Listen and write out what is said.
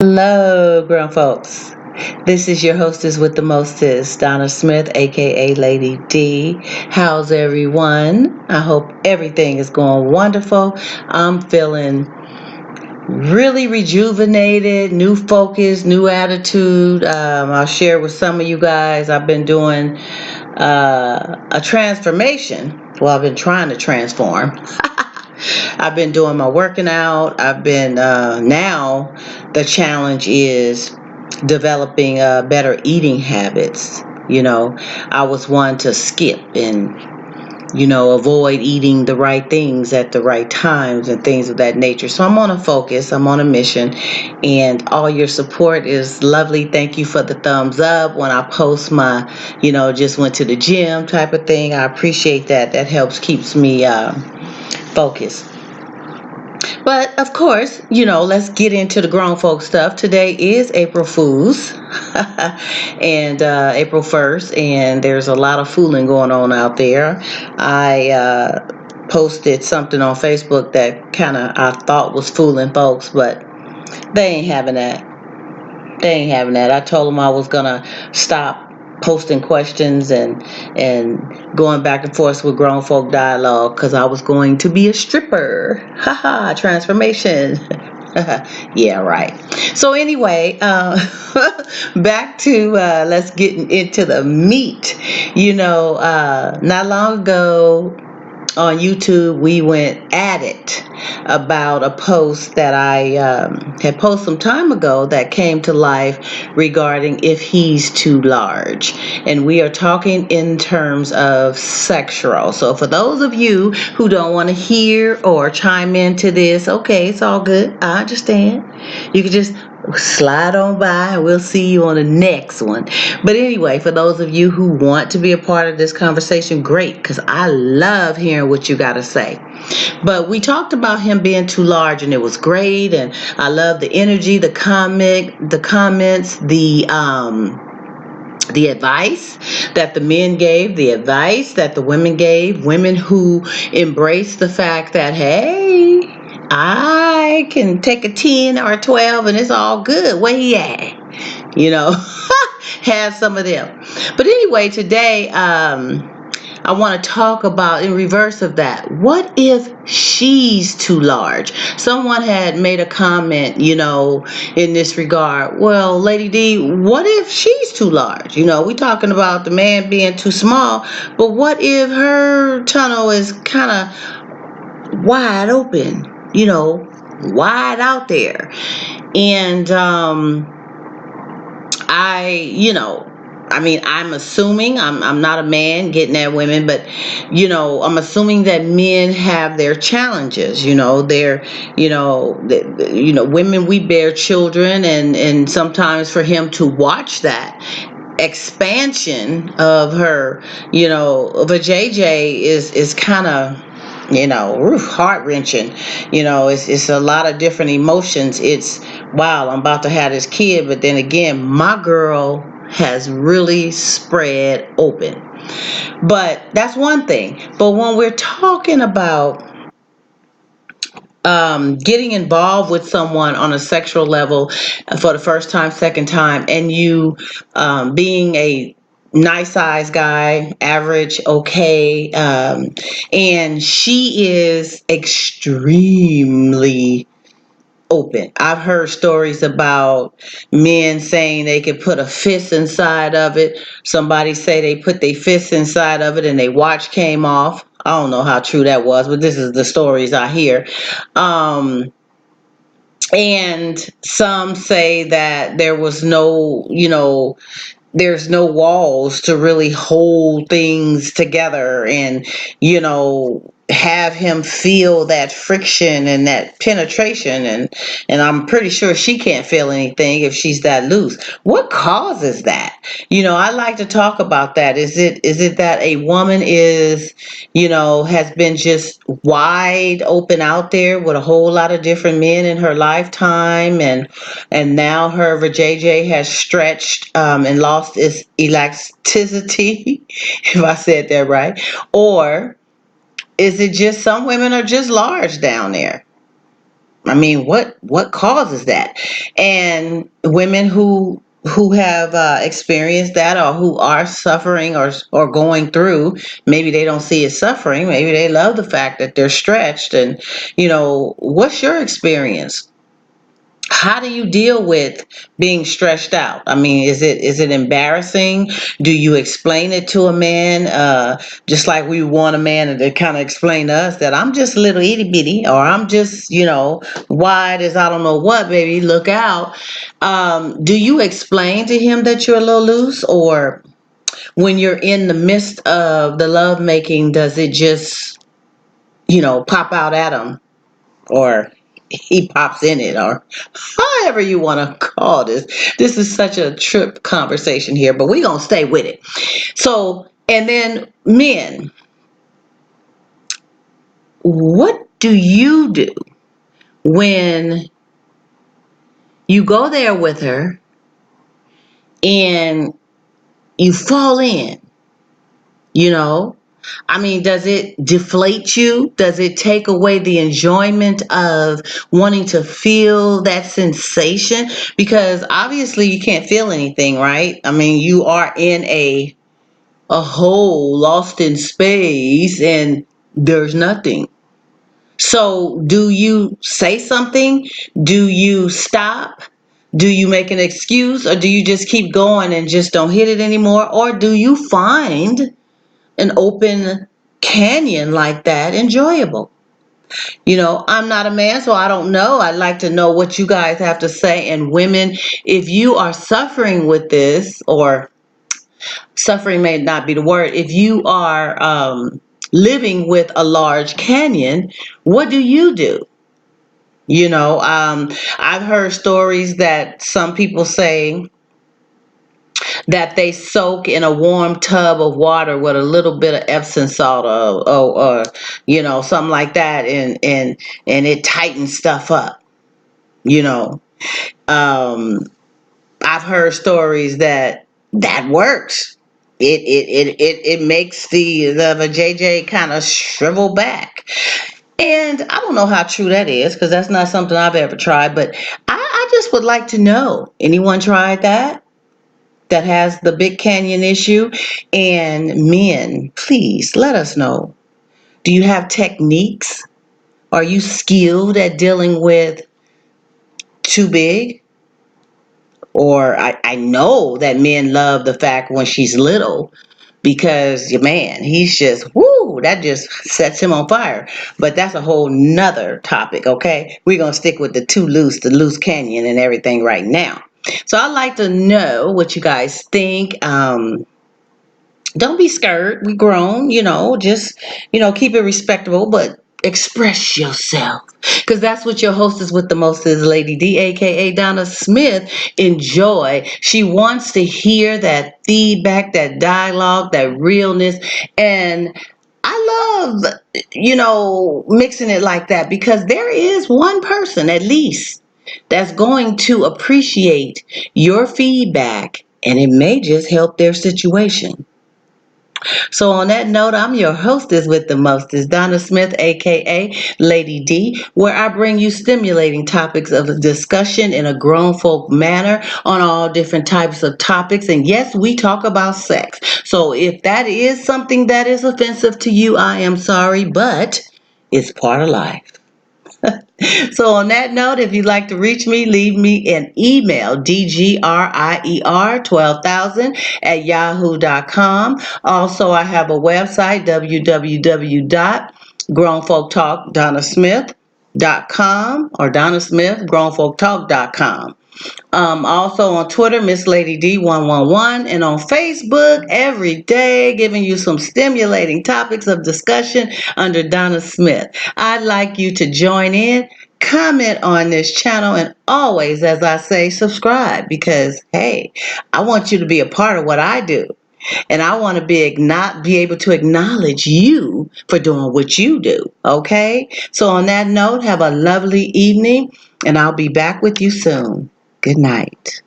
Hello, grown folks. This is your hostess with the mostest, Donna Smith, aka Lady D. How's everyone? I hope everything is going wonderful. I'm feeling really rejuvenated, new focus, new attitude. I'll share with some of you guys. I've been doing a transformation. Well, I've been trying to transform. I've been doing my working out. I've been now the challenge is developing better eating habits. I was one to skip and avoid eating the right things at the right times and things of that nature. So I'm on a focus, I'm on a mission, and all your support is lovely. Thank you for the thumbs up when I post my, just went to the gym type of thing. I appreciate that. That helps keeps me focused. But of course, let's get into the grown folk stuff. Today is April Fools and April 1st, and there's a lot of fooling going on out there. I posted something on Facebook that kind of I thought was fooling folks, but they ain't having that. They ain't having that. I told them I was going to stop posting questions and going back and forth with grown folk dialogue because I was going to be a stripper. Haha, transformation. Yeah, right. So anyway, back to let's get into the meat. Not long ago on YouTube, we went at it about a post that I had posted some time ago that came to life regarding if he's too large. And we are talking in terms of sexual. So for those of you who don't want to hear or chime into this, okay, it's all good. I understand. You can just slide on by and we'll see you on the next one. But anyway, for those of you who want to be a part of this conversation, great, because I love hearing what you got to say. But we talked about him being too large, and it was great, and I love the energy, the comments, the advice that the men gave, the advice that the women gave, women who embraced the fact that, hey, I can take a 10 or a 12 and it's all good. Where he at? Have some of them. But anyway, today, I want to talk about in reverse of that. What if she's too large? Someone had made a comment, in this regard. Well, Lady D, what if she's too large? We talking about the man being too small, but what if her tunnel is kind of wide open, wide out there? And I'm assuming, I'm not a man getting at women, but, I'm assuming that men have their challenges, women, we bear children, and sometimes for him to watch that expansion of her, of a JJ is kind of, heart wrenching. It's a lot of different emotions. It's, wow, I'm about to have this kid, but then again, my girl has really spread open. But that's one thing. But when we're talking about getting involved with someone on a sexual level for the first time, second time, and you being a nice size guy, average, okay, and she is extremely open. I've heard stories about men saying they could put a fist inside of it. Somebody say they put their fist inside of it and their watch came off. I don't know how true that was, but this is the stories I hear. And some say that there was no, there's no walls to really hold things together and, have him feel that friction and that penetration. And I'm pretty sure she can't feel anything if she's that loose. What causes that? I like to talk about that. Is it that a woman is, has been just wide open out there with a whole lot of different men in her lifetime, and now her vajayjay has stretched and lost its elasticity, if I said that right? Or is it just some women are just large down there? I mean, what causes that? And women who have experienced that, or who are suffering, or going through, maybe they don't see it suffering. Maybe they love the fact that they're stretched. And what's your experience? How do you deal with being stretched out? I mean, is it embarrassing? Do you explain it to a man, just like we want a man to kind of explain to us that I'm just a little itty bitty, or I'm just wide as I don't know what, baby, look out. Do you explain to him that you're a little loose, or when you're in the midst of the love making, does it just pop out at him, or he pops in it, or however you want to call this? This is such a trip conversation here, but we're going to stay with it. So, and then men, what do you do when you go there with her and you fall in? I mean, does it deflate you? Does it take away the enjoyment of wanting to feel that sensation? Because obviously you can't feel anything, right? I mean, you are in a hole, lost in space, and there's nothing. So do you say something? Do you stop? Do you make an excuse, or do you just keep going and just don't hit it anymore? Or do you find an open canyon like that enjoyable? I'm not a man, so I don't know. I'd like to know what you guys have to say. And women, if you are suffering with this, or suffering may not be the word, if you are living with a large canyon, what do you do? I've heard stories that some people say that they soak in a warm tub of water with a little bit of Epsom salt, or something like that, and it tightens stuff up. you know um I've heard stories that works. It makes the JJ kind of shrivel back. And I don't know how true that is, because that's not something I've ever tried, but I just would like to know, anyone tried that has the big canyon issue? And men, please let us know. Do you have techniques? Are you skilled at dealing with too big? Or I know that men love the fact when she's little, because your man, he's just, whoo, that just sets him on fire. But that's a whole nother topic, okay? We're going to stick with the loose canyon and everything right now. So I'd like to know what you guys think. Don't be scared. We grown, just, keep it respectable, but express yourself. Because that's what your hostess with the most is, Lady D, aka Donna Smith. Enjoy. She wants to hear that feedback, that dialogue, that realness. And I love, mixing it like that, because there is one person at least that's going to appreciate your feedback, and it may just help their situation. So on that note, I'm your hostess with the mostest, Donna Smith, aka Lady D, where I bring you stimulating topics of discussion in a grown folk manner on all different types of topics. And yes, we talk about sex. So if that is something that is offensive to you, I am sorry, but it's part of life. So on that note, if you'd like to reach me, leave me an email, dgrier12,000 at yahoo.com. Also, I have a website, www.grownfolktalkdonnasmith.com, or donnasmithgrownfolktalk.com. Also on Twitter, Miss Lady D111, and on Facebook every day, giving you some stimulating topics of discussion under Donna Smith. I'd like you to join in, comment on this channel, and always, as I say, subscribe, because hey, I want you to be a part of what I do. And I want to be able to acknowledge you for doing what you do. Okay? So on that note, have a lovely evening, and I'll be back with you soon. Good night.